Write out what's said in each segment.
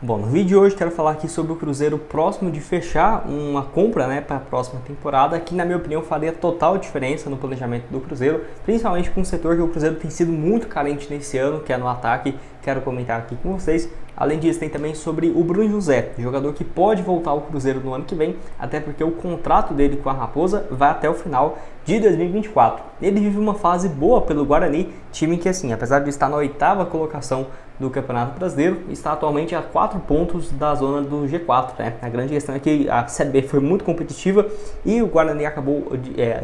Bom, no vídeo de hoje quero falar aqui sobre o Cruzeiro próximo de fechar uma compra, para a próxima temporada, que na minha opinião faria total diferença no planejamento do Cruzeiro, principalmente com um setor que o Cruzeiro tem sido muito carente nesse ano, que é no ataque. Quero comentar aqui com vocês. Além disso, tem também sobre o Bruno José, jogador que pode voltar ao Cruzeiro no ano que vem, até porque o contrato dele com a Raposa vai até o final de 2024. Ele vive uma fase boa pelo Guarani, time que, assim, apesar de estar na 8ª colocação do Campeonato Brasileiro, está atualmente a 4 pontos da zona do G4, A grande questão é que a Série B foi muito competitiva e o Guarani acabou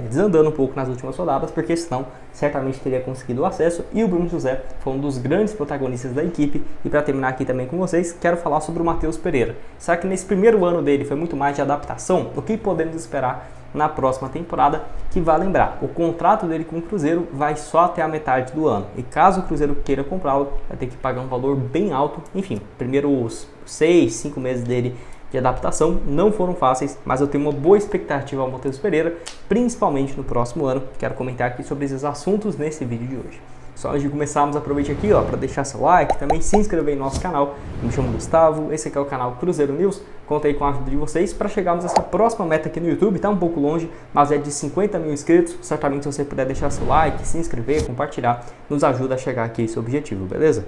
desandando um pouco nas últimas rodadas, porque senão certamente teria conseguido o acesso, e o Bruno José foi um dos grandes protagonistas da equipe. E para terminar aqui também com vocês, quero falar sobre o Matheus Pereira. Será que nesse primeiro ano dele foi muito mais de adaptação? O que podemos esperar na próxima temporada? Que vai lembrar, o contrato dele com o Cruzeiro vai só até a metade do ano, e caso o Cruzeiro queira comprá-lo, vai ter que pagar um valor bem alto. Enfim, primeiros 6-5 meses dele de adaptação não foram fáceis, mas eu tenho uma boa expectativa ao Matheus Pereira, principalmente no próximo ano. Quero comentar aqui sobre esses assuntos nesse vídeo de hoje. Só antes de começarmos, aproveite aqui para deixar seu like, também se inscrever no nosso canal. Eu me chamo Gustavo, esse aqui é o canal Cruzeiro News. Conto aí com a ajuda de vocês para chegarmos a essa próxima meta aqui no YouTube. Está um pouco longe, mas é de 50 mil inscritos. Certamente, se você puder deixar seu like, se inscrever, compartilhar, nos ajuda a chegar aqui a esse objetivo, beleza?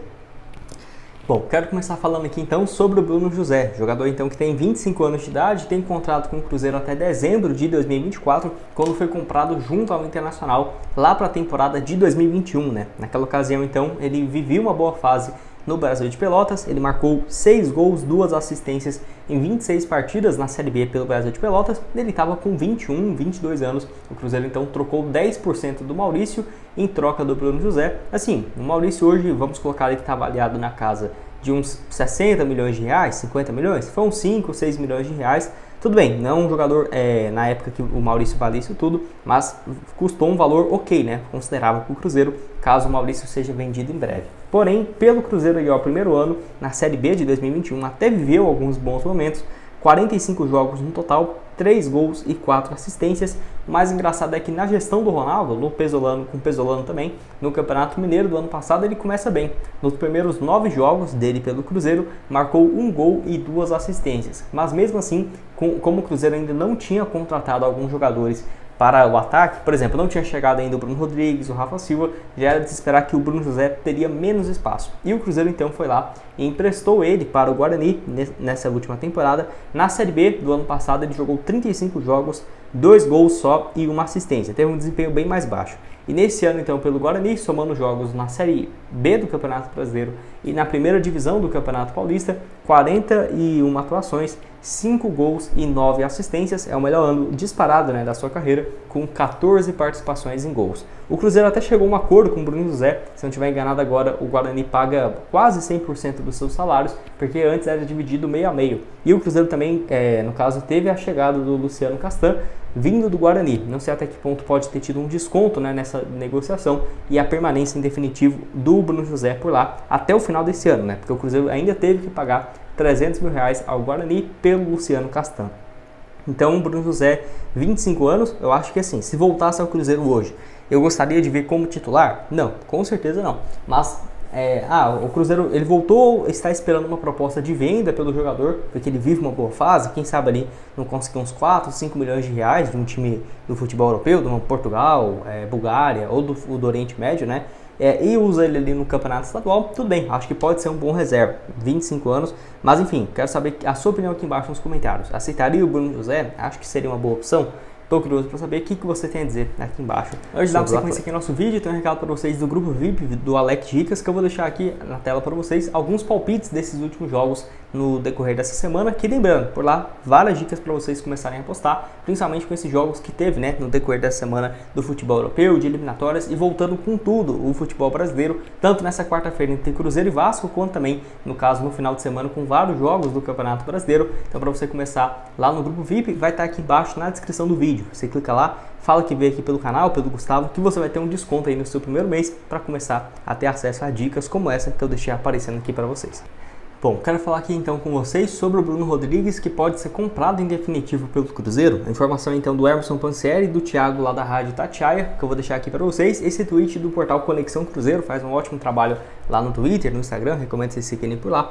Bom, quero começar falando aqui então sobre o Bruno José, jogador então que tem 25 anos de idade, tem contrato com o Cruzeiro até dezembro de 2024, quando foi comprado junto ao Internacional lá para a temporada de 2021, Naquela ocasião então ele vivia uma boa fase no Brasil de Pelotas. Ele marcou 6 gols, 2 assistências em 26 partidas na Série B pelo Brasil de Pelotas. Ele estava com 21, 22 anos. O Cruzeiro então trocou 10% do Maurício em troca do Bruno José. Assim, o Maurício hoje, vamos colocar ele que está avaliado na casa de uns 60 milhões de reais, 50 milhões, foi uns 5, 6 milhões de reais. Tudo bem, não é um jogador na época que o Maurício valia isso tudo, mas custou um valor ok, considerável para o Cruzeiro, caso o Maurício seja vendido em breve. Porém, pelo Cruzeiro aí, primeiro ano, na Série B de 2021, até viveu alguns bons momentos, 45 jogos no total, 3 gols e 4 assistências. O mais engraçado é que na gestão do Ronaldo, com o Pesolano também, no Campeonato Mineiro do ano passado, ele começa bem. Nos primeiros 9 jogos dele pelo Cruzeiro, marcou 1 gol e 2 assistências. Mas mesmo assim, como o Cruzeiro ainda não tinha contratado alguns jogadores para o ataque, por exemplo, não tinha chegado ainda o Bruno Rodrigues, o Rafa Silva, já era de se esperar que o Bruno José teria menos espaço. E o Cruzeiro então foi lá e emprestou ele para o Guarani nessa última temporada. Na Série B do ano passado ele jogou 35 jogos, 2 gols só e 1 assistência. Teve um desempenho bem mais baixo. E nesse ano então pelo Guarani, somando jogos na Série B do Campeonato Brasileiro e na primeira divisão do Campeonato Paulista, 41 atuações, 5 gols e 9 assistências, é o melhor ano disparado da sua carreira, com 14 participações em gols. O Cruzeiro até chegou a um acordo com o Bruno José, se não estiver enganado agora, o Guarani paga quase 100% dos seus salários, porque antes era dividido meio a meio. E o Cruzeiro também, no caso, teve a chegada do Luciano Castan, vindo do Guarani. Não sei até que ponto pode ter tido um desconto nessa negociação, e a permanência em definitivo do Bruno José por lá até o final desse ano, porque o Cruzeiro ainda teve que pagar 300 mil reais ao Guarani pelo Luciano Castan. Então, o Bruno José, 25 anos, eu acho que assim, se voltasse ao Cruzeiro hoje, eu gostaria de ver como titular? Não, com certeza não. Mas, o Cruzeiro, ele voltou, está esperando uma proposta de venda pelo jogador, porque ele vive uma boa fase, quem sabe ali não conseguir uns 4, 5 milhões de reais de um time do futebol europeu, de uma Portugal, Bulgária ou do Oriente Médio, e usa ele ali no campeonato estadual, tudo bem, acho que pode ser um bom reserva, 25 anos, mas enfim, quero saber a sua opinião aqui embaixo nos comentários. Aceitaria o Bruno José? Acho que seria uma boa opção? Estou curioso para saber o que você tem a dizer aqui embaixo. Antes de dar uma sequência aqui no nosso vídeo, tem um recado para vocês do grupo VIP do Alex Dicas, que eu vou deixar aqui na tela para vocês alguns palpites desses últimos jogos no decorrer dessa semana, que lembrando, por lá, várias dicas para vocês começarem a apostar, principalmente com esses jogos que teve no decorrer dessa semana do futebol europeu, de eliminatórias, e voltando com tudo o futebol brasileiro, tanto nessa quarta-feira entre Cruzeiro e Vasco, quanto também, no caso, no final de semana, com vários jogos do Campeonato Brasileiro. Então, para você começar lá no grupo VIP, vai estar aqui embaixo na descrição do vídeo. Você clica lá, fala que veio aqui pelo canal, pelo Gustavo, que você vai ter um desconto aí no seu primeiro mês para começar a ter acesso a dicas como essa que eu deixei aparecendo aqui para vocês. Bom, quero falar aqui então com vocês sobre o Bruno Rodrigues, que pode ser comprado em definitivo pelo Cruzeiro. A informação então do Emerson Pansieri e do Thiago lá da Rádio Itatiaia, que eu vou deixar aqui para vocês. Esse tweet do portal Conexão Cruzeiro faz um ótimo trabalho lá no Twitter, no Instagram, recomendo vocês seguirem por lá.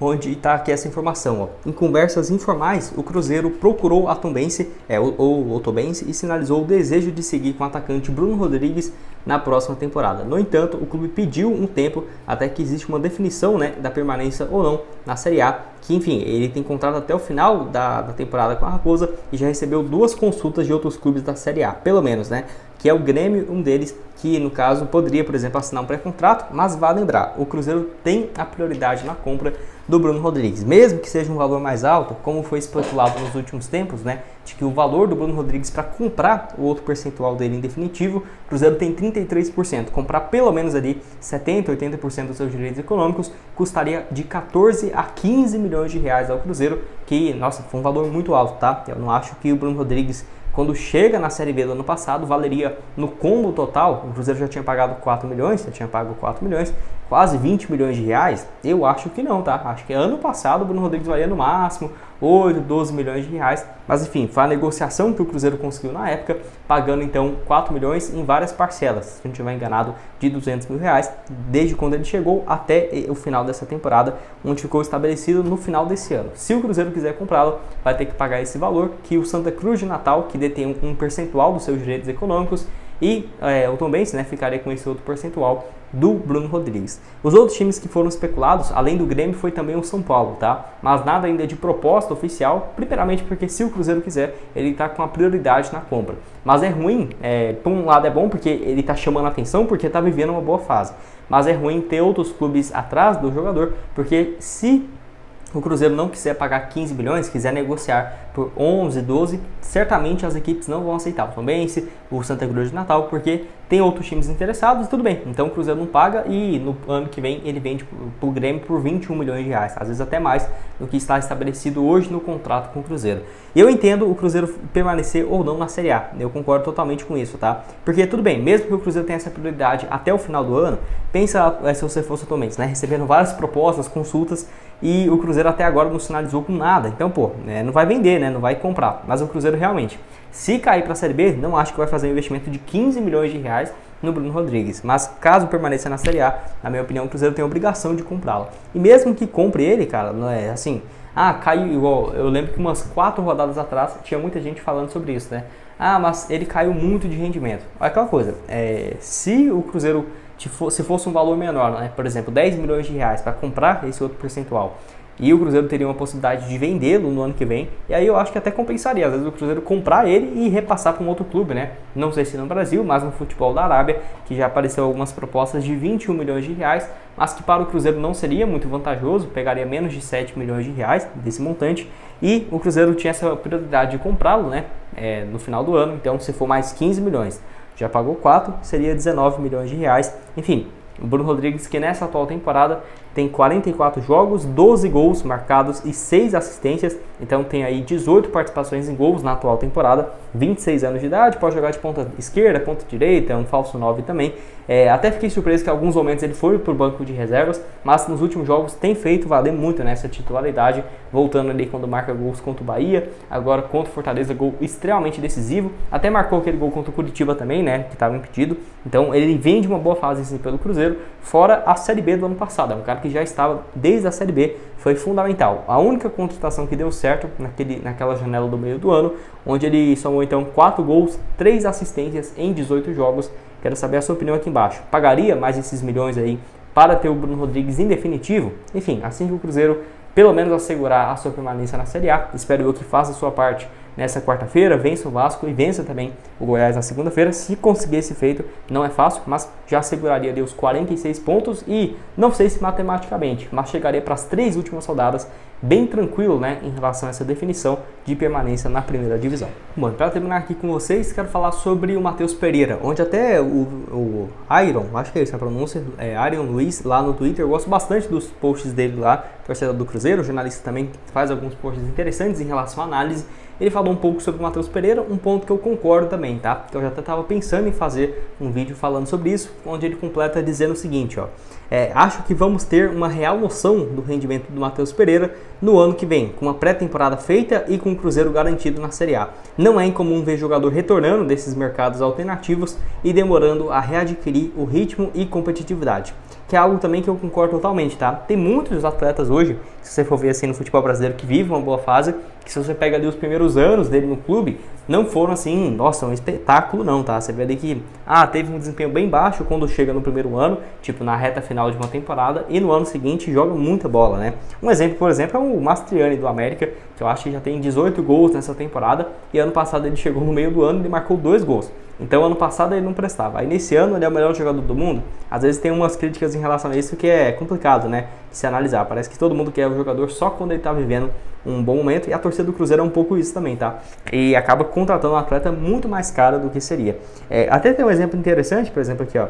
onde está aqui essa informação. Ó. Em conversas informais, o Cruzeiro procurou a Tombense, o Tombense, e sinalizou o desejo de seguir com o atacante Bruno Rodrigues na próxima temporada. No entanto, o clube pediu um tempo até que existe uma definição, né, da permanência ou não na Série A, que enfim, ele tem contrato até o final da temporada com a Raposa e já recebeu 2 consultas de outros clubes da Série A, pelo menos, né, que é o Grêmio, um deles, que no caso poderia, por exemplo, assinar um pré-contrato, mas vale lembrar, o Cruzeiro tem a prioridade na compra do Bruno Rodrigues, mesmo que seja um valor mais alto, como foi especulado nos últimos tempos, né, de que o valor do Bruno Rodrigues para comprar o outro percentual dele em definitivo, o Cruzeiro tem 33%, comprar pelo menos ali 70%, 80% dos seus direitos econômicos, custaria de 14 a 15 milhões de reais ao Cruzeiro, que, nossa, foi um valor muito alto, tá? Eu não acho que o Bruno Rodrigues, quando chega na Série B do ano passado, valeria no combo total, o Cruzeiro já tinha pagado 4 milhões, já tinha pago 4 milhões, quase 20 milhões de reais, eu acho que não, tá? Acho que ano passado o Bruno Rodrigues valia no máximo 8, 12 milhões de reais, mas enfim, foi a negociação que o Cruzeiro conseguiu na época, pagando então 4 milhões em várias parcelas, se não estiver enganado, de 200 mil reais, desde quando ele chegou até o final dessa temporada, onde ficou estabelecido no final desse ano. Se o Cruzeiro quiser comprá-lo, vai ter que pagar esse valor, que o Santa Cruz de Natal, que detém um percentual dos seus direitos econômicos, e o Tombense, né, ficaria com esse outro percentual do Bruno Rodrigues. Os outros times que foram especulados, além do Grêmio, foi também o São Paulo, tá? Mas nada ainda de proposta oficial, primeiramente porque se o Cruzeiro quiser, ele está com a prioridade na compra. Mas é ruim, por um lado é bom porque ele está chamando a atenção, porque está vivendo uma boa fase. Mas é ruim ter outros clubes atrás do jogador, porque se o Cruzeiro não quiser pagar 15 milhões, quiser negociar por 11, 12, certamente as equipes não vão aceitar. O Tombense, o Santa Cruz de Natal, porque tem outros times interessados, tudo bem. Então o Cruzeiro não paga e no ano que vem ele vende para o Grêmio por 21 milhões de reais, às vezes até mais do que está estabelecido hoje no contrato com o Cruzeiro. Eu entendo o Cruzeiro permanecer ou não na Série A, eu concordo totalmente com isso, tá? Porque tudo bem, mesmo que o Cruzeiro tenha essa prioridade até o final do ano, pensa se você fosse o Tombense, né? Recebendo várias propostas, consultas, e o Cruzeiro até agora não sinalizou com nada. Então, pô, não vai vender, né? Não vai comprar. Mas o Cruzeiro realmente, se cair para a Série B, não acho que vai fazer um investimento de 15 milhões de reais no Bruno Rodrigues. Mas caso permaneça na Série A, na minha opinião, o Cruzeiro tem a obrigação de comprá-lo. E mesmo que compre ele, cara, não é assim, caiu igual. Eu lembro que umas 4 rodadas atrás tinha muita gente falando sobre isso, né? Mas ele caiu muito de rendimento. Aquela coisa, se o Cruzeiro, se fosse um valor menor, né? Por exemplo, 10 milhões de reais para comprar esse outro percentual, e o Cruzeiro teria uma possibilidade de vendê-lo no ano que vem, e aí eu acho que até compensaria, às vezes o Cruzeiro comprar ele e repassar para um outro clube, né? Não sei se no Brasil, mas no futebol da Arábia, que já apareceu algumas propostas de 21 milhões de reais, mas que para o Cruzeiro não seria muito vantajoso, pegaria menos de 7 milhões de reais desse montante, e o Cruzeiro tinha essa prioridade de comprá-lo, né? No final do ano, então se for mais 15 milhões, já pagou 4, seria 19 milhões de reais, enfim. O Bruno Rodrigues, que nessa atual temporada tem 44 jogos, 12 gols marcados e 6 assistências, então tem aí 18 participações em gols na atual temporada, 26 anos de idade, pode jogar de ponta esquerda, ponta direita, é um falso 9 também. Até fiquei surpreso que em alguns momentos ele foi para o banco de reservas, mas nos últimos jogos tem feito valer muito nessa titularidade, voltando ali quando marca gols contra o Bahia, agora contra o Fortaleza, gol extremamente decisivo, até marcou aquele gol contra o Curitiba também, né, que estava impedido, então ele vem de uma boa fase assim, pelo Cruzeiro, fora a Série B do ano passado, é um cara que já estava desde a Série B, foi fundamental. A única contratação que deu certo naquela janela do meio do ano, onde ele somou então 4 gols, 3 assistências em 18 jogos. Quero saber a sua opinião aqui embaixo. Pagaria mais esses milhões aí para ter o Bruno Rodrigues em definitivo? Enfim, assim que o Cruzeiro pelo menos assegurar a sua permanência na Série A, espero eu que faça a sua parte nessa quarta-feira, vença o Vasco e vença também o Goiás na segunda-feira. Se conseguir esse feito, não é fácil, mas já seguraria ali os 46 pontos e não sei se matematicamente, mas chegaria para as 3 últimas rodadas bem tranquilo, né, em relação a essa definição de permanência na primeira divisão. Bom, para terminar aqui com vocês, quero falar sobre o Matheus Pereira, onde até o Iron, acho que é essa a pronúncia, Iron Luiz, lá no Twitter, eu gosto bastante dos posts dele lá, torcedor do Cruzeiro, o jornalista também faz alguns posts interessantes em relação à análise. Ele falou um pouco sobre o Matheus Pereira, um ponto que eu concordo também, tá? Que eu já até estava pensando em fazer um vídeo falando sobre isso, onde ele completa dizendo o seguinte, ó. Acho que vamos ter uma real noção do rendimento do Matheus Pereira no ano que vem, com uma pré-temporada feita e com o Cruzeiro garantido na Série A. Não é incomum ver jogador retornando desses mercados alternativos e demorando a readquirir o ritmo e competitividade. que é algo também que eu concordo totalmente, tá? Tem muitos atletas hoje, se você for ver assim no futebol brasileiro, que vivem uma boa fase, que se você pega ali os primeiros anos dele no clube, não foram assim, nossa, um espetáculo não, tá? Você vê ali que, teve um desempenho bem baixo quando chega no primeiro ano, tipo na reta final de uma temporada, e no ano seguinte joga muita bola, né? Um exemplo, por exemplo, é o Mastriani do América, que eu acho que já tem 18 gols nessa temporada, e ano passado ele chegou no meio do ano e ele marcou 2 gols. Então ano passado ele não prestava. Aí nesse ano ele é o melhor jogador do mundo. Às vezes tem umas críticas em relação a isso que é complicado, né, de se analisar. Parece que todo mundo quer o jogador só quando ele tá vivendo um bom momento, e a torcida do Cruzeiro é um pouco isso também, tá? E acaba contratando um atleta muito mais caro do que seria. Até tem um exemplo interessante, por exemplo aqui, ó,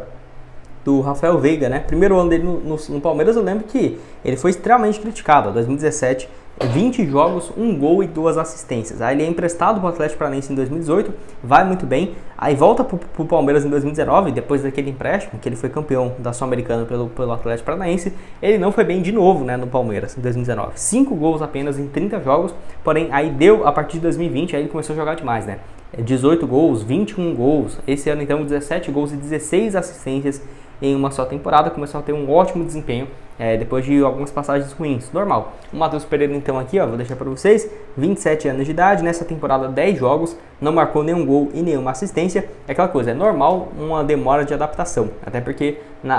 do Rafael Veiga, né? Primeiro ano dele no Palmeiras, eu lembro que ele foi extremamente criticado. 2017, 20 jogos, 1 gol e 2 assistências. Aí ele é emprestado para o Atlético Paranaense em 2018, vai muito bem. Aí volta para o Palmeiras em 2019, depois daquele empréstimo, que ele foi campeão da Sul-Americana pelo Atlético Paranaense. Ele não foi bem de novo, né, no Palmeiras em 2019. 5 gols apenas em 30 jogos, porém aí deu, a partir de 2020, aí ele começou a jogar demais, né? 18 gols, 21 gols. Esse ano então 17 gols e 16 assistências em uma só temporada, começou a ter um ótimo desempenho depois de algumas passagens ruins, normal. O Matheus Pereira então aqui, ó, vou deixar para vocês, 27 anos de idade, nessa temporada 10 jogos, não marcou nenhum gol e nenhuma assistência. É aquela coisa, é normal uma demora de adaptação, até porque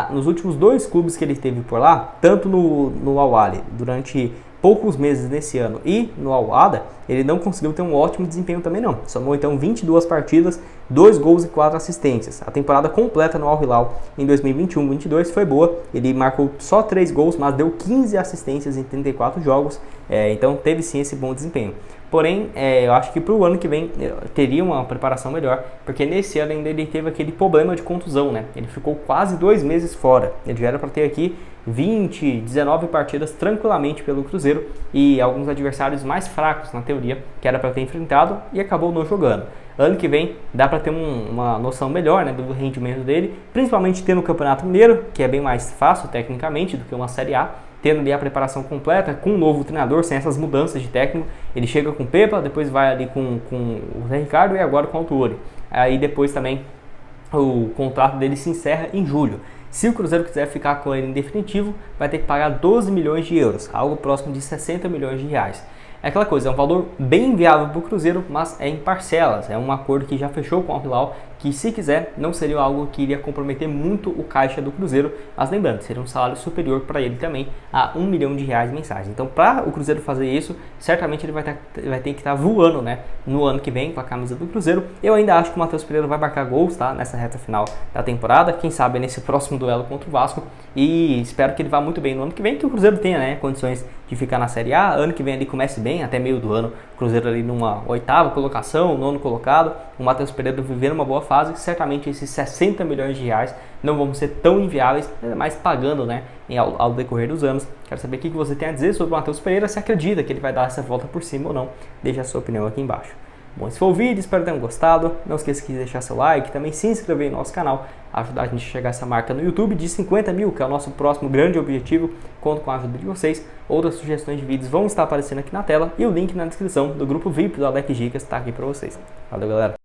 nos últimos 2 clubes que ele teve por lá, tanto no Al-Ahly durante poucos meses nesse ano e no Al-Wahda, ele não conseguiu ter um ótimo desempenho também não. Somou então 22 partidas, 2 gols e 4 assistências. A temporada completa no Al-Hilal em 2021-22 foi boa, ele marcou só 3 gols, mas deu 15 assistências em 34 jogos, então teve sim esse bom desempenho. Porém, eu acho que para o ano que vem teria uma preparação melhor, porque nesse ano ainda ele teve aquele problema de contusão, né? Ele ficou quase 2 meses fora. Ele já era para ter aqui 19 partidas tranquilamente pelo Cruzeiro e alguns adversários mais fracos na teoria, que era para ter enfrentado e acabou não jogando. Ano que vem dá para ter uma noção melhor, né, do rendimento dele, principalmente tendo o Campeonato Mineiro, que é bem mais fácil tecnicamente do que uma Série A, tendo ali a preparação completa, com um novo treinador, sem essas mudanças de técnico. Ele chega com o Pepa, depois vai ali com o Zé Ricardo e agora com o Autuori. Aí depois também o contrato dele se encerra em julho. Se o Cruzeiro quiser ficar com ele em definitivo, vai ter que pagar 12 milhões de euros, algo próximo de 60 milhões de reais. É aquela coisa, é um valor bem viável para o Cruzeiro, mas é em parcelas. É um acordo que já fechou com o Al-Hilal, que se quiser não seria algo que iria comprometer muito o caixa do Cruzeiro, mas lembrando, seria um salário superior para ele também a 1 milhão de reais mensais. Então, para o Cruzeiro fazer isso, certamente ele vai ter que estar voando, né, no ano que vem com a camisa do Cruzeiro. Eu ainda acho que o Matheus Pereira vai marcar gols, tá, nessa reta final da temporada, quem sabe nesse próximo duelo contra o Vasco, e espero que ele vá muito bem no ano que vem, que o Cruzeiro tenha, né, condições de ficar na Série A. Ano que vem ele comece bem, até meio do ano, o Cruzeiro ali numa 8ª colocação, 9º colocado, o Matheus Pereira vivendo uma boa fase. Certamente esses 60 milhões de reais não vão ser tão inviáveis, mas pagando, né, ao decorrer dos anos. Quero saber o que você tem a dizer sobre o Matheus Pereira, se acredita que ele vai dar essa volta por cima ou não. Deixe a sua opinião aqui embaixo. Bom, esse foi o vídeo, espero que tenham gostado. Não esqueça de deixar seu like, também se inscrever no nosso canal, ajudar a gente a chegar a essa marca no YouTube de 50 mil, que é o nosso próximo grande objetivo. Conto com a ajuda de vocês. Outras sugestões de vídeos vão estar aparecendo aqui na tela e o link na descrição do grupo VIP do Alex Dicas está aqui para vocês. Valeu, galera!